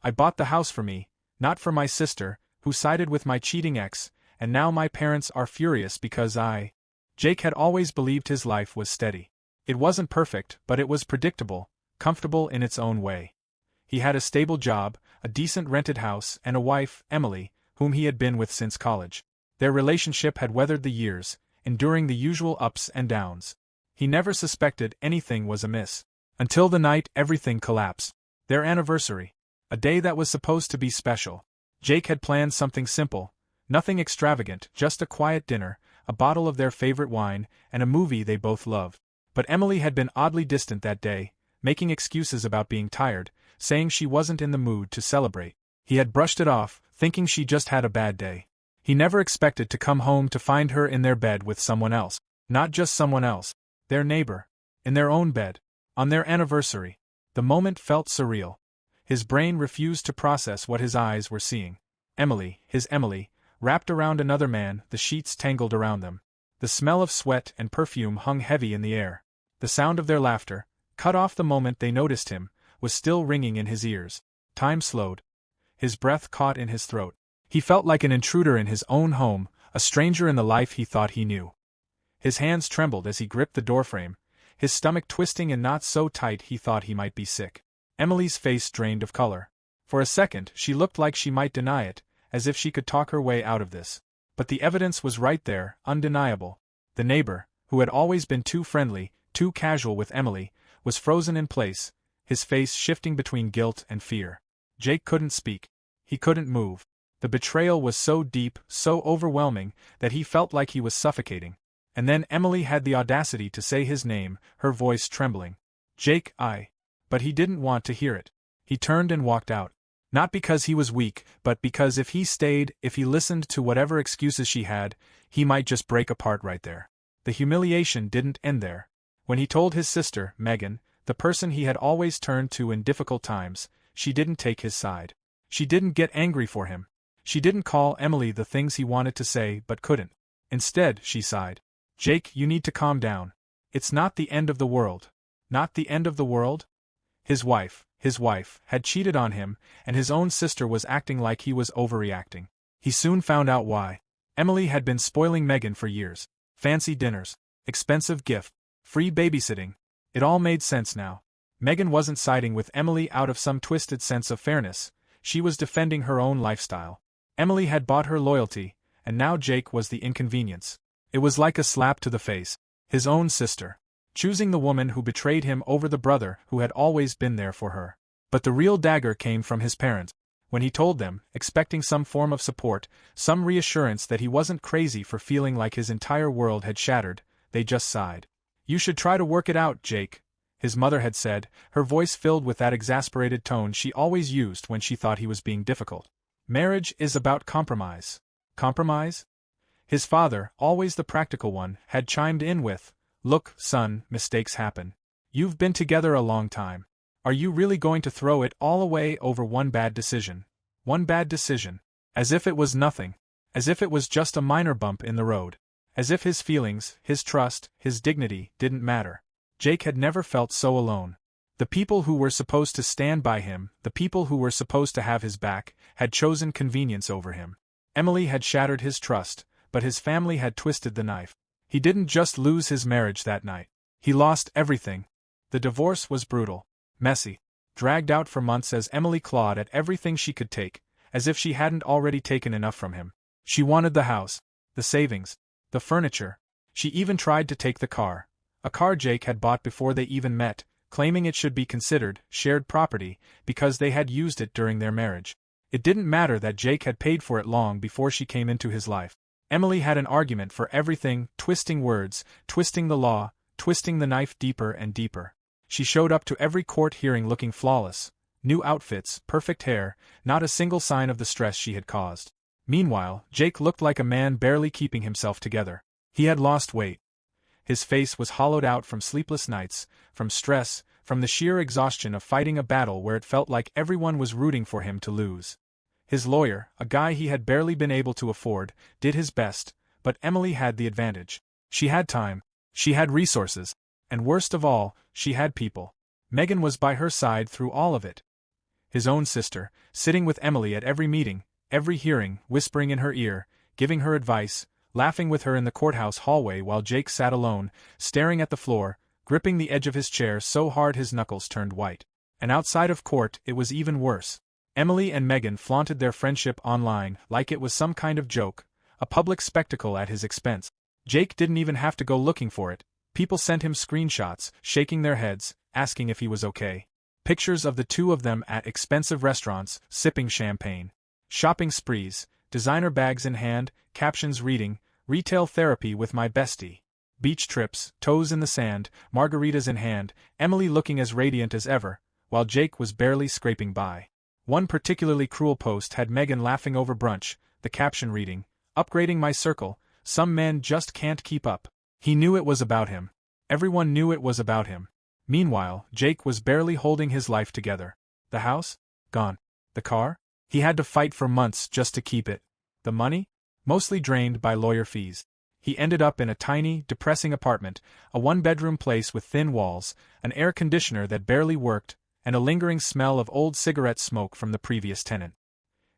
I bought the house for me, not for my sister, who sided with my cheating ex, and now my parents are furious because Jake had always believed his life was steady. It wasn't perfect, but it was predictable, comfortable in its own way. He had a stable job, a decent rented house, and a wife, Emily, whom he had been with since college. Their relationship had weathered the years, enduring the usual ups and downs. He never suspected anything was amiss. Until the night everything collapsed. Their anniversary. A day that was supposed to be special. Jake had planned something simple, nothing extravagant, just a quiet dinner, a bottle of their favorite wine, and a movie they both loved. But Emily had been oddly distant that day, making excuses about being tired, saying she wasn't in the mood to celebrate. He had brushed it off, thinking she just had a bad day. He never expected to come home to find her in their bed with someone else. Not just someone else. Their neighbor. In their own bed. On their anniversary. The moment felt surreal. His brain refused to process what his eyes were seeing. Emily, his Emily, wrapped around another man, the sheets tangled around them. The smell of sweat and perfume hung heavy in the air. The sound of their laughter, cut off the moment they noticed him, was still ringing in his ears. Time slowed. His breath caught in his throat. He felt like an intruder in his own home, a stranger in the life he thought he knew. His hands trembled as he gripped the doorframe, his stomach twisting in knots so tight he thought he might be sick. Emily's face drained of color. For a second she looked like she might deny it, as if she could talk her way out of this. But the evidence was right there, undeniable. The neighbor, who had always been too friendly, too casual with Emily, was frozen in place, his face shifting between guilt and fear. Jake couldn't speak. He couldn't move. The betrayal was so deep, so overwhelming, that he felt like he was suffocating. And then Emily had the audacity to say his name, her voice trembling. Jake, But he didn't want to hear it. He turned and walked out. Not because he was weak, but because if he stayed, if he listened to whatever excuses she had, he might just break apart right there. The humiliation didn't end there. When he told his sister, Megan, the person he had always turned to in difficult times, she didn't take his side. She didn't get angry for him. She didn't call Emily the things he wanted to say but couldn't. Instead, she sighed. Jake, you need to calm down. It's not the end of the world. Not the end of the world? His wife, had cheated on him, and his own sister was acting like he was overreacting. He soon found out why. Emily had been spoiling Megan for years. Fancy dinners, expensive gift, free babysitting. It all made sense now. Megan wasn't siding with Emily out of some twisted sense of fairness, she was defending her own lifestyle. Emily had bought her loyalty, and now Jake was the inconvenience. It was like a slap to the face. His own sister. Choosing the woman who betrayed him over the brother who had always been there for her. But the real dagger came from his parents. When he told them, expecting some form of support, some reassurance that he wasn't crazy for feeling like his entire world had shattered, they just sighed. You should try to work it out, Jake, his mother had said, her voice filled with that exasperated tone she always used when she thought he was being difficult. Marriage is about compromise. Compromise? His father, always the practical one, had chimed in with, Look, son, mistakes happen. You've been together a long time. Are you really going to throw it all away over one bad decision? One bad decision. As if it was nothing. As if it was just a minor bump in the road. As if his feelings, his trust, his dignity, didn't matter. Jake had never felt so alone. The people who were supposed to stand by him, the people who were supposed to have his back, had chosen convenience over him. Emily had shattered his trust, but his family had twisted the knife. He didn't just lose his marriage that night. He lost everything. The divorce was brutal, messy, dragged out for months as Emily clawed at everything she could take, as if she hadn't already taken enough from him. She wanted the house, the savings, the furniture. She even tried to take the car, a car Jake had bought before they even met, claiming it should be considered shared property because they had used it during their marriage. It didn't matter that Jake had paid for it long before she came into his life. Emily had an argument for everything, twisting words, twisting the law, twisting the knife deeper and deeper. She showed up to every court hearing looking flawless, new outfits, perfect hair, not a single sign of the stress she had caused. Meanwhile, Jake looked like a man barely keeping himself together. He had lost weight. His face was hollowed out from sleepless nights, from stress, from the sheer exhaustion of fighting a battle where it felt like everyone was rooting for him to lose. His lawyer, a guy he had barely been able to afford, did his best, but Emily had the advantage. She had time. She had resources. And worst of all, she had people. Megan was by her side through all of it. His own sister, sitting with Emily at every meeting, every hearing, whispering in her ear, giving her advice, laughing with her in the courthouse hallway while Jake sat alone, staring at the floor, gripping the edge of his chair so hard his knuckles turned white. And outside of court, it was even worse. Emily and Megan flaunted their friendship online like it was some kind of joke, a public spectacle at his expense. Jake didn't even have to go looking for it. People sent him screenshots, shaking their heads, asking if he was okay. Pictures of the two of them at expensive restaurants, sipping champagne. Shopping sprees, designer bags in hand, captions reading, retail therapy with my bestie. Beach trips, toes in the sand, margaritas in hand, Emily looking as radiant as ever, while Jake was barely scraping by. One particularly cruel post had Megan laughing over brunch, the caption reading, "Upgrading my circle, some men just can't keep up." He knew it was about him. Everyone knew it was about him. Meanwhile, Jake was barely holding his life together. The house? Gone. The car? He had to fight for months just to keep it. The money? Mostly drained by lawyer fees. He ended up in a tiny, depressing apartment, a one-bedroom place with thin walls, an air conditioner that barely worked, and a lingering smell of old cigarette smoke from the previous tenant.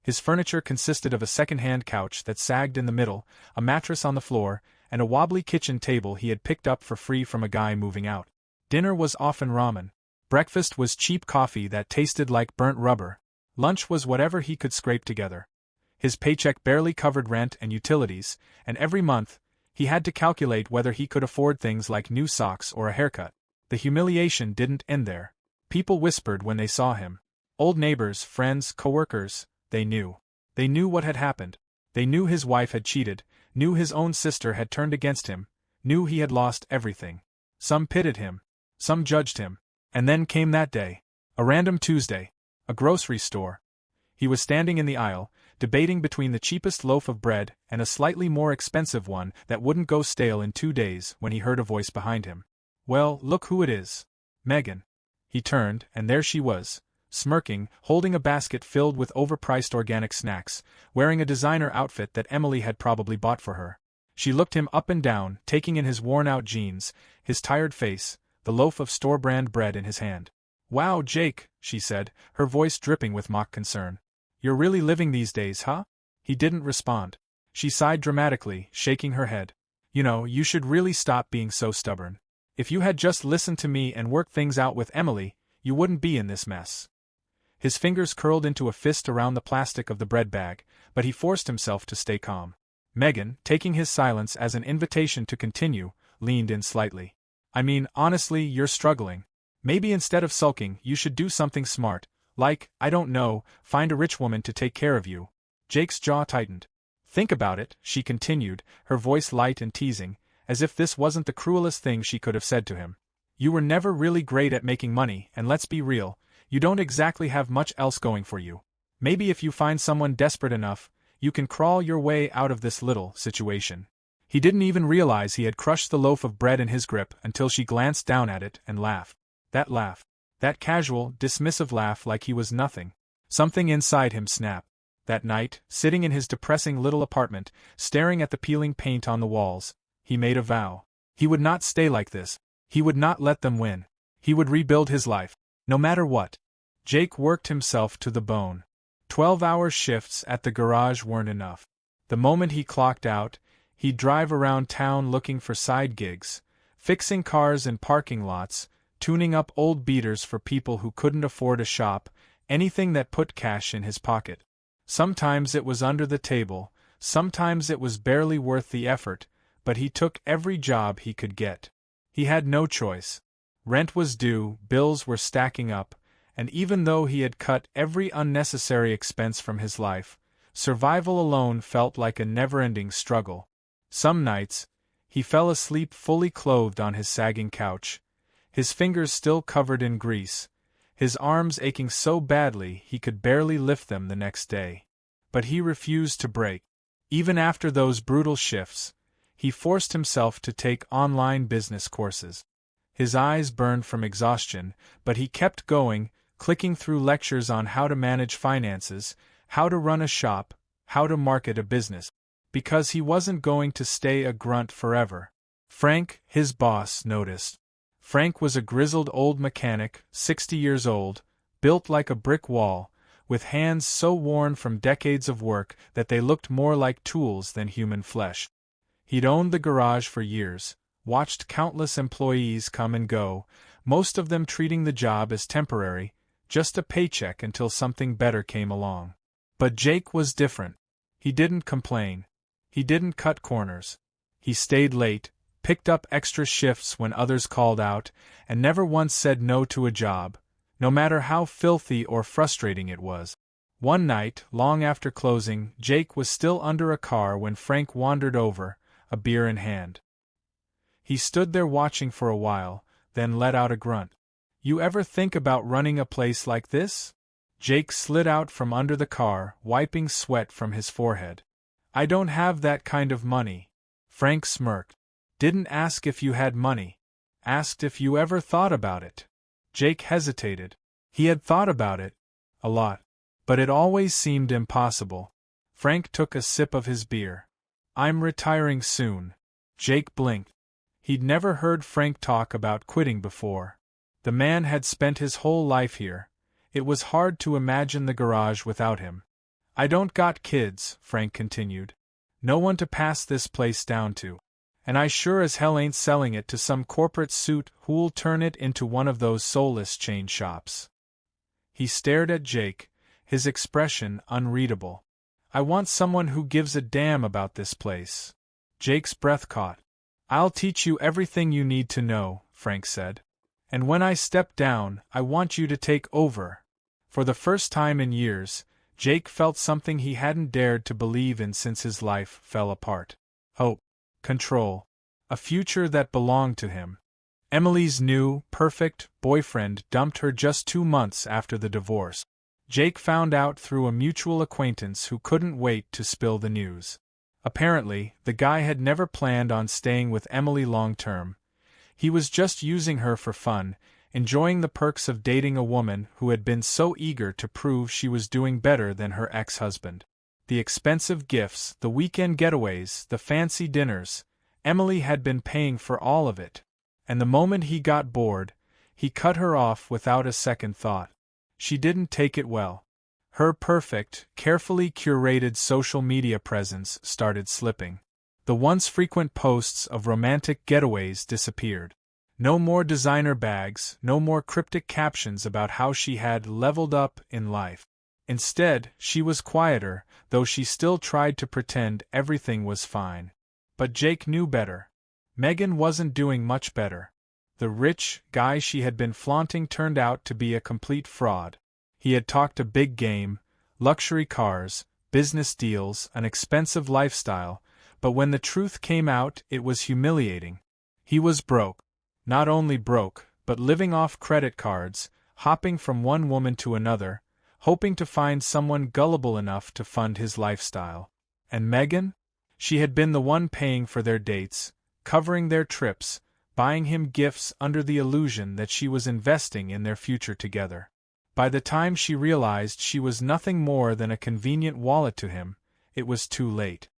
His furniture consisted of a second-hand couch that sagged in the middle, a mattress on the floor, and a wobbly kitchen table he had picked up for free from a guy moving out. Dinner was often ramen. Breakfast was cheap coffee that tasted like burnt rubber. Lunch was whatever he could scrape together. His paycheck barely covered rent and utilities, and every month, he had to calculate whether he could afford things like new socks or a haircut. The humiliation didn't end there. People whispered when they saw him. Old neighbors, friends, coworkers, they knew. They knew what had happened. They knew his wife had cheated, knew his own sister had turned against him, knew he had lost everything. Some pitied him. Some judged him. And then came that day. A random Tuesday. A grocery store. He was standing in the aisle, debating between the cheapest loaf of bread and a slightly more expensive one that wouldn't go stale in 2 days when he heard a voice behind him. "Well, look who it is. Megan." He turned, and there she was, smirking, holding a basket filled with overpriced organic snacks, wearing a designer outfit that Emily had probably bought for her. She looked him up and down, taking in his worn-out jeans, his tired face, the loaf of store-brand bread in his hand. "Wow, Jake," she said, her voice dripping with mock concern. "You're really living these days, huh?" He didn't respond. She sighed dramatically, shaking her head. "You know, you should really stop being so stubborn. If you had just listened to me and worked things out with Emily, you wouldn't be in this mess." His fingers curled into a fist around the plastic of the bread bag, but he forced himself to stay calm. Megan, taking his silence as an invitation to continue, leaned in slightly. "I mean, honestly, you're struggling. Maybe instead of sulking, you should do something smart, like, I don't know, find a rich woman to take care of you." Jake's jaw tightened. "Think about it," she continued, her voice light and teasing, as if this wasn't the cruelest thing she could have said to him. "You were never really great at making money, and let's be real, you don't exactly have much else going for you. Maybe if you find someone desperate enough, you can crawl your way out of this little situation." He didn't even realize he had crushed the loaf of bread in his grip until she glanced down at it and laughed. That laugh. That casual, dismissive laugh like he was nothing. Something inside him snapped. That night, sitting in his depressing little apartment, staring at the peeling paint on the walls, he made a vow. He would not stay like this. He would not let them win. He would rebuild his life. No matter what. Jake worked himself to the bone. 12-hour shifts at the garage weren't enough. The moment he clocked out, he'd drive around town looking for side gigs, fixing cars in parking lots, tuning up old beaters for people who couldn't afford a shop, anything that put cash in his pocket. Sometimes it was under the table, sometimes it was barely worth the effort, but he took every job he could get. He had no choice. Rent was due, bills were stacking up, and even though he had cut every unnecessary expense from his life, survival alone felt like a never-ending struggle. Some nights, he fell asleep fully clothed on his sagging couch, his fingers still covered in grease, his arms aching so badly he could barely lift them the next day. But he refused to break. Even after those brutal shifts, he forced himself to take online business courses. His eyes burned from exhaustion, but he kept going, clicking through lectures on how to manage finances, how to run a shop, how to market a business. Because he wasn't going to stay a grunt forever. Frank, his boss, noticed. Frank was a grizzled old mechanic, 60 years old, built like a brick wall, with hands so worn from decades of work that they looked more like tools than human flesh. He'd owned the garage for years, watched countless employees come and go, most of them treating the job as temporary, just a paycheck until something better came along. But Jake was different. He didn't complain. He didn't cut corners. He stayed late, picked up extra shifts when others called out, and never once said no to a job, no matter how filthy or frustrating it was. One night, long after closing, Jake was still under a car when Frank wandered over, a beer in hand. He stood there watching for a while, then let out a grunt. "You ever think about running a place like this?" Jake slid out from under the car, wiping sweat from his forehead. "I don't have that kind of money." Frank smirked. "Didn't ask if you had money. Asked if you ever thought about it." Jake hesitated. He had thought about it. A lot. But it always seemed impossible. Frank took a sip of his beer. "I'm retiring soon." Jake blinked. He'd never heard Frank talk about quitting before. The man had spent his whole life here. It was hard to imagine the garage without him. "I don't got kids," Frank continued. "No one to pass this place down to. And I sure as hell ain't selling it to some corporate suit who'll turn it into one of those soulless chain shops." He stared at Jake, his expression unreadable. "I want someone who gives a damn about this place." Jake's breath caught. "I'll teach you everything you need to know," Frank said. "And when I step down, I want you to take over." For the first time in years, Jake felt something he hadn't dared to believe in since his life fell apart. Hope. Control. A future that belonged to him. Emily's new, perfect boyfriend dumped her just 2 months after the divorce. Jake found out through a mutual acquaintance who couldn't wait to spill the news. Apparently, the guy had never planned on staying with Emily long-term. He was just using her for fun, enjoying the perks of dating a woman who had been so eager to prove she was doing better than her ex-husband. The expensive gifts, the weekend getaways, the fancy dinners, Emily had been paying for all of it. And the moment he got bored, he cut her off without a second thought. She didn't take it well. Her perfect, carefully curated social media presence started slipping. The once frequent posts of romantic getaways disappeared. No more designer bags, no more cryptic captions about how she had leveled up in life. Instead, she was quieter, though she still tried to pretend everything was fine. But Jake knew better. Megan wasn't doing much better. The rich guy she had been flaunting turned out to be a complete fraud. He had talked a big game, luxury cars, business deals, an expensive lifestyle, but when the truth came out, it was humiliating. He was broke. Not only broke, but living off credit cards, hopping from one woman to another, hoping to find someone gullible enough to fund his lifestyle. And Megan? She had been the one paying for their dates, covering their trips, buying him gifts under the illusion that she was investing in their future together. By the time she realized she was nothing more than a convenient wallet to him, it was too late.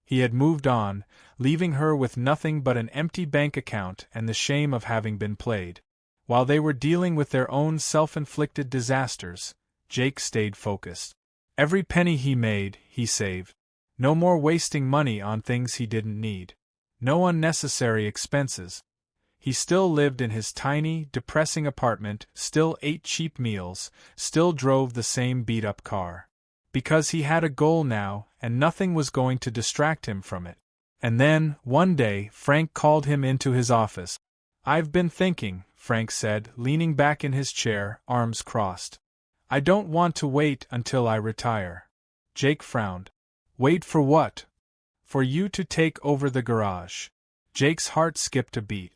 He had moved on, leaving her with nothing but an empty bank account and the shame of having been played. While they were dealing with their own self-inflicted disasters, Jake stayed focused. Every penny he made, he saved. No more wasting money on things he didn't need. No unnecessary expenses. He still lived in his tiny, depressing apartment, still ate cheap meals, still drove the same beat-up car. Because he had a goal now, and nothing was going to distract him from it. And then, one day, Frank called him into his office. "I've been thinking," Frank said, leaning back in his chair, arms crossed. "I don't want to wait until I retire." Jake frowned. "Wait for what?" "For you to take over the garage." Jake's heart skipped a beat.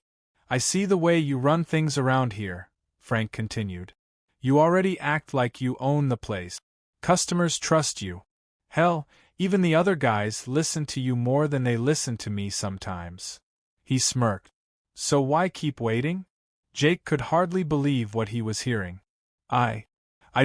"I see the way you run things around here," Frank continued. "You already act like you own the place. Customers trust you. Hell, even the other guys listen to you more than they listen to me sometimes." He smirked. "So why keep waiting?" Jake could hardly believe what he was hearing. I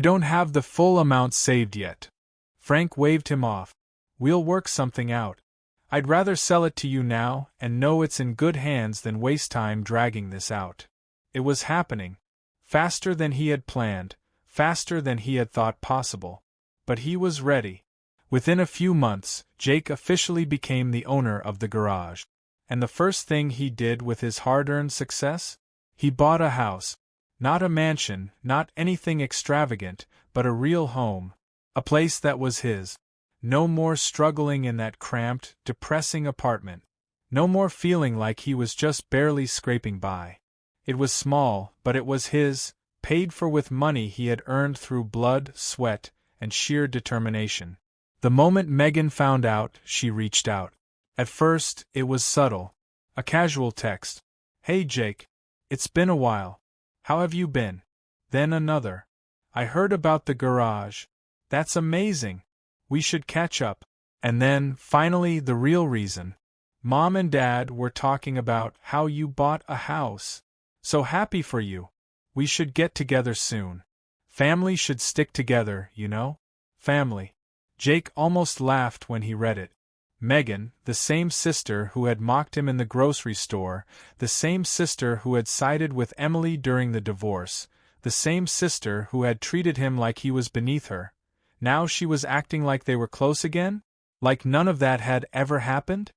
don't have the full amount saved yet." Frank waved him off. "We'll work something out. I'd rather sell it to you now and know it's in good hands than waste time dragging this out." It was happening. Faster than he had planned, faster than he had thought possible. But he was ready. Within a few months, Jake officially became the owner of the garage. And the first thing he did with his hard-earned success? He bought a house. Not a mansion, not anything extravagant, but a real home. A place that was his. No more struggling in that cramped, depressing apartment. No more feeling like he was just barely scraping by. It was small, but it was his, paid for with money he had earned through blood, sweat, and sheer determination. The moment Megan found out, she reached out. At first, it was subtle. A casual text. "Hey Jake. It's been a while. How have you been?" Then another. "I heard about the garage. That's amazing. We should catch up." And then, finally, the real reason. "Mom and Dad were talking about how you bought a house. So happy for you. We should get together soon. Family should stick together, you know? Family." Jake almost laughed when he read it. Megan, the same sister who had mocked him in the grocery store, the same sister who had sided with Emily during the divorce, the same sister who had treated him like he was beneath her. Now she was acting like they were close again? Like none of that had ever happened?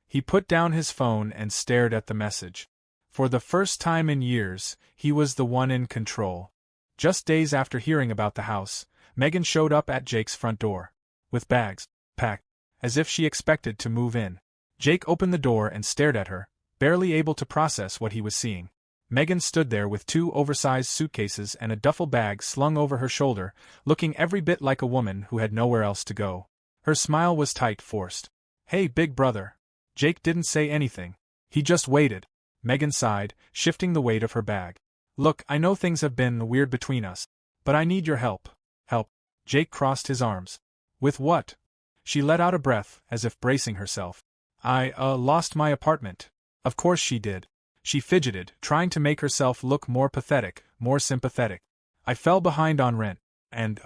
He put down his phone and stared at the message. For the first time in years, he was the one in control. Just days after hearing about the house, Megan showed up at Jake's front door. With bags packed, as if she expected to move in. Jake opened the door and stared at her, barely able to process what he was seeing. Megan stood there with 2 oversized suitcases and a duffel bag slung over her shoulder, looking every bit like a woman who had nowhere else to go. Her smile was tight, forced. "Hey, big brother." Jake didn't say anything. He just waited. Megan sighed, shifting the weight of her bag. "Look, I know things have been weird between us, but I need your help." "Help?" Jake crossed his arms. "With what?" She let out a breath, as if bracing herself. I lost my apartment." Of course she did. She fidgeted, trying to make herself look more pathetic, more sympathetic. "I fell behind on rent, and,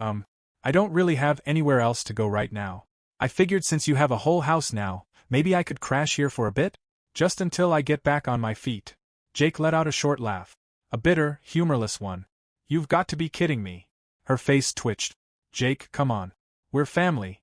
I don't really have anywhere else to go right now. I figured since you have a whole house now, maybe I could crash here for a bit? Just until I get back on my feet." Jake let out a short laugh. A bitter, humorless one. "You've got to be kidding me." Her face twitched. "Jake, come on. We're family."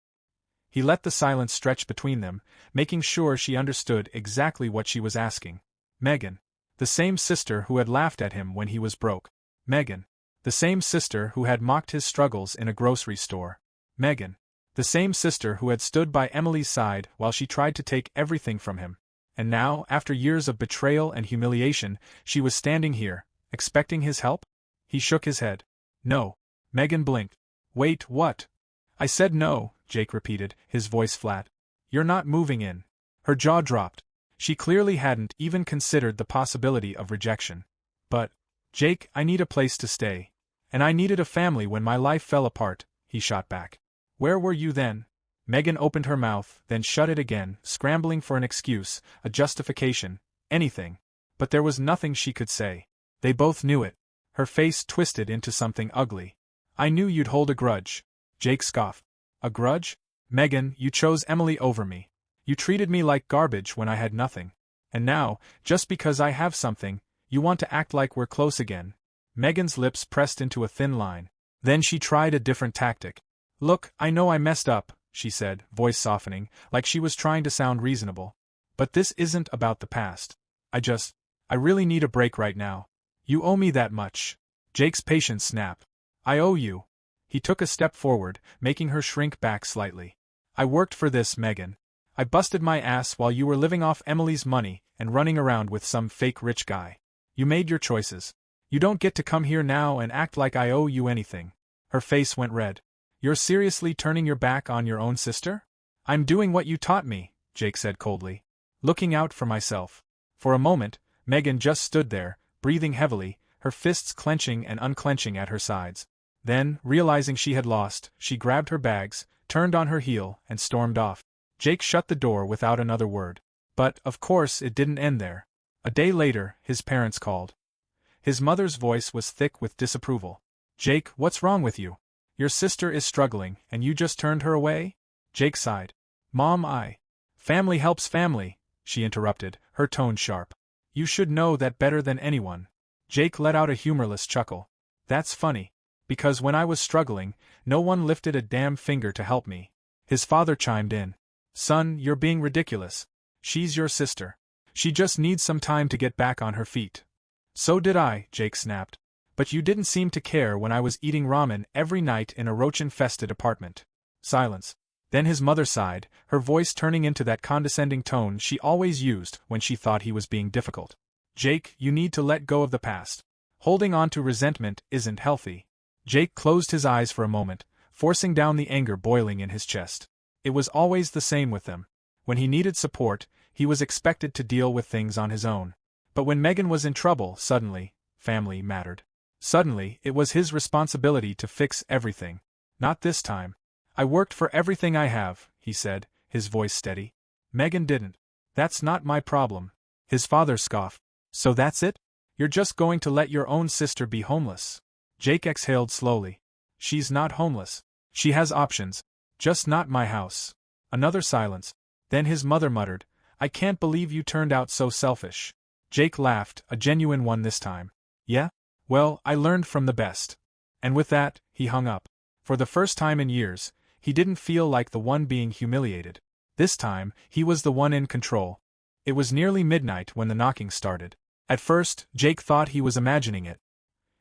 He let the silence stretch between them, making sure she understood exactly what she was asking. Megan. The same sister who had laughed at him when he was broke. Megan. The same sister who had mocked his struggles in a grocery store. Megan. The same sister who had stood by Emily's side while she tried to take everything from him. And now, after years of betrayal and humiliation, she was standing here, expecting his help? He shook his head. "No." Megan blinked. "Wait, what?" "I said no," Jake repeated, his voice flat. "You're not moving in." Her jaw dropped. She clearly hadn't even considered the possibility of rejection. "But, Jake, I need a place to stay. And I needed a family when my life fell apart," he shot back. "Where were you then?" Megan opened her mouth, then shut it again, scrambling for an excuse, a justification, anything. But there was nothing she could say. They both knew it. Her face twisted into something ugly. "I knew you'd hold a grudge." Jake scoffed. "A grudge? Megan, you chose Emily over me. You treated me like garbage when I had nothing. And now, just because I have something, you want to act like we're close again." Megan's lips pressed into a thin line. Then she tried a different tactic. "Look, I know I messed up," she said, voice softening, like she was trying to sound reasonable. "But this isn't about the past. I really need a break right now. You owe me that much." Jake's patience snapped. "I owe you." He took a step forward, making her shrink back slightly. "I worked for this, Megan. I busted my ass while you were living off Emily's money and running around with some fake rich guy. You made your choices. You don't get to come here now and act like I owe you anything." Her face went red. "You're seriously turning your back on your own sister?" "I'm doing what you taught me," Jake said coldly. "Looking out for myself." For a moment, Megan just stood there, breathing heavily, her fists clenching and unclenching at her sides. Then, realizing she had lost, she grabbed her bags, turned on her heel, and stormed off. Jake shut the door without another word. But, of course, it didn't end there. A day later, his parents called. His mother's voice was thick with disapproval. "Jake, what's wrong with you? Your sister is struggling, and you just turned her away?" Jake sighed. "Mom, Family helps family," she interrupted, her tone sharp. "You should know that better than anyone." Jake let out a humorless chuckle. "That's funny. Because when I was struggling, no one lifted a damn finger to help me. His father chimed in. Son, you're being ridiculous. She's your sister. She just needs some time to get back on her feet. So did I, Jake snapped. But you didn't seem to care when I was eating ramen every night in a roach-infested apartment. Silence. Then his mother sighed, her voice turning into that condescending tone she always used when she thought he was being difficult. Jake, you need to let go of the past. Holding on to resentment isn't healthy. Jake closed his eyes for a moment, forcing down the anger boiling in his chest. It was always the same with them. When he needed support, he was expected to deal with things on his own. But when Megan was in trouble, suddenly, family mattered. Suddenly, it was his responsibility to fix everything. Not this time. I worked for everything I have, he said, his voice steady. Megan didn't. That's not my problem. His father scoffed. So that's it? You're just going to let your own sister be homeless? Jake exhaled slowly. She's not homeless. She has options. Just not my house. Another silence. Then his mother muttered, I can't believe you turned out so selfish. Jake laughed, a genuine one this time. Yeah? Well, I learned from the best. And with that, he hung up. For the first time in years, he didn't feel like the one being humiliated. This time, he was the one in control. It was nearly midnight when the knocking started. At first, Jake thought he was imagining it.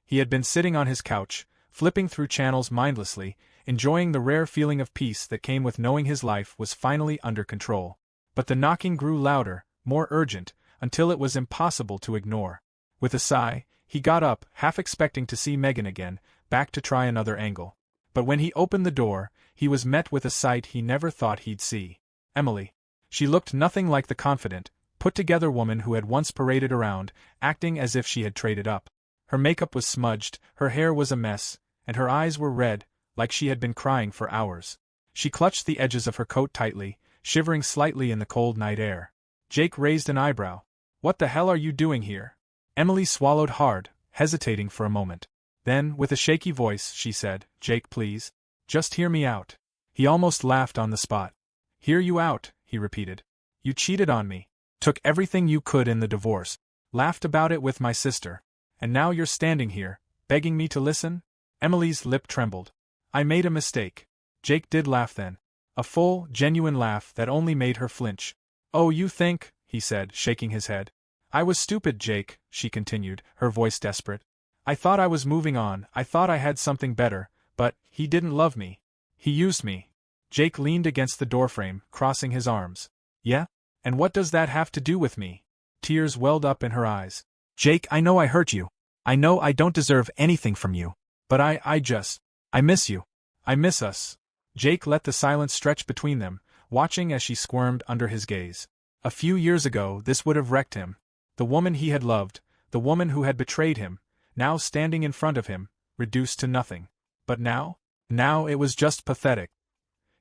He had been sitting on his couch, flipping through channels mindlessly, enjoying the rare feeling of peace that came with knowing his life was finally under control. But the knocking grew louder, more urgent, until it was impossible to ignore. With a sigh, he got up, half expecting to see Megan again, back to try another angle. But when he opened the door, he was met with a sight he never thought he'd see. Emily. She looked nothing like the confident, put-together woman who had once paraded around, acting as if she had traded up. Her makeup was smudged, her hair was a mess, and her eyes were red, like she had been crying for hours. She clutched the edges of her coat tightly, shivering slightly in the cold night air. Jake raised an eyebrow. What the hell are you doing here? Emily swallowed hard, hesitating for a moment. Then, with a shaky voice, she said, Jake, please. Just hear me out. He almost laughed on the spot. Hear you out, he repeated. You cheated on me. Took everything you could in the divorce. Laughed about it with my sister. And now you're standing here, begging me to listen? Emily's lip trembled. I made a mistake. Jake did laugh then. A full, genuine laugh that only made her flinch. Oh, you think, he said, shaking his head. I was stupid, Jake, she continued, her voice desperate. I thought I was moving on, I thought I had something better, but he didn't love me. He used me. Jake leaned against the doorframe, crossing his arms. Yeah? And what does that have to do with me? Tears welled up in her eyes. Jake, I know I hurt you. I know I don't deserve anything from you. But I miss you. I miss us. Jake let the silence stretch between them, watching as she squirmed under his gaze. A few years ago, this would have wrecked him. The woman he had loved, the woman who had betrayed him, now standing in front of him, reduced to nothing. But now? Now it was just pathetic.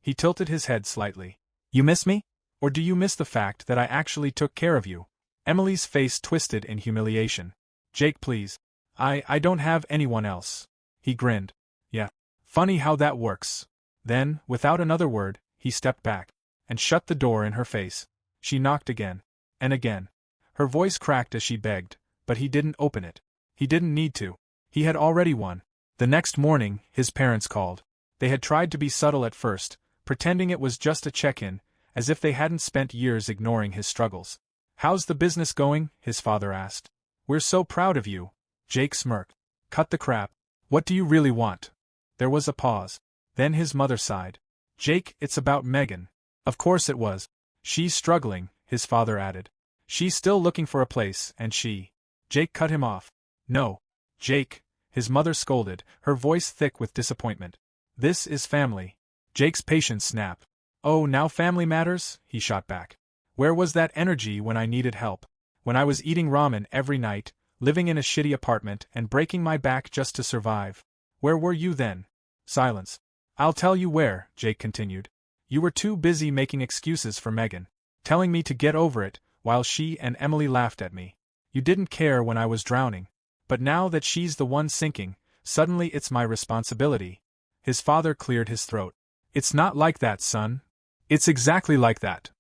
He tilted his head slightly. You miss me? Or do you miss the fact that I actually took care of you? Emily's face twisted in humiliation. Jake, please. I don't have anyone else. He grinned. Yeah. Funny how that works. Then, without another word, he stepped back and shut the door in her face. She knocked again. And again. Her voice cracked as she begged, but he didn't open it. He didn't need to. He had already won. The next morning, his parents called. They had tried to be subtle at first, pretending it was just a check-in, as if they hadn't spent years ignoring his struggles. How's the business going? His father asked. We're so proud of you. Jake smirked. Cut the crap. What do you really want? There was a pause. Then his mother sighed. Jake, it's about Megan. Of course it was. She's struggling, his father added. She's still looking for a place, and she... Jake cut him off. No. Jake, his mother scolded, her voice thick with disappointment. This is family. Jake's patience snapped. Oh, now family matters? He shot back. Where was that energy when I needed help? When I was eating ramen every night, living in a shitty apartment and breaking my back just to survive? Where were you then? Silence. I'll tell you where, Jake continued. You were too busy making excuses for Megan, telling me to get over it, while she and Emily laughed at me. You didn't care when I was drowning. But now that she's the one sinking, suddenly it's my responsibility. His father cleared his throat. It's not like that, son. It's exactly like that.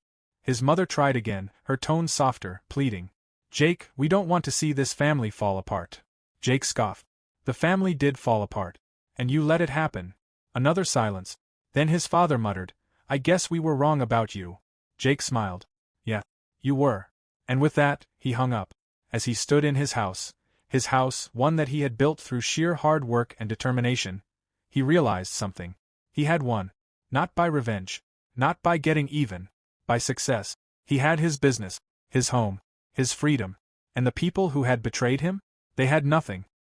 His mother tried again, her tone softer, pleading. Jake, we don't want to see this family fall apart. Jake scoffed. The family did fall apart. And you let it happen. Another silence. Then his father muttered, I guess we were wrong about you. Jake smiled. Yeah. You were. And with that, he hung up. As he stood in his house, one that he had built through sheer hard work and determination, he realized something. He had won. Not by revenge. Not by getting even. By success. He had his business, his home, his freedom. And the people who had betrayed him? They had nothing.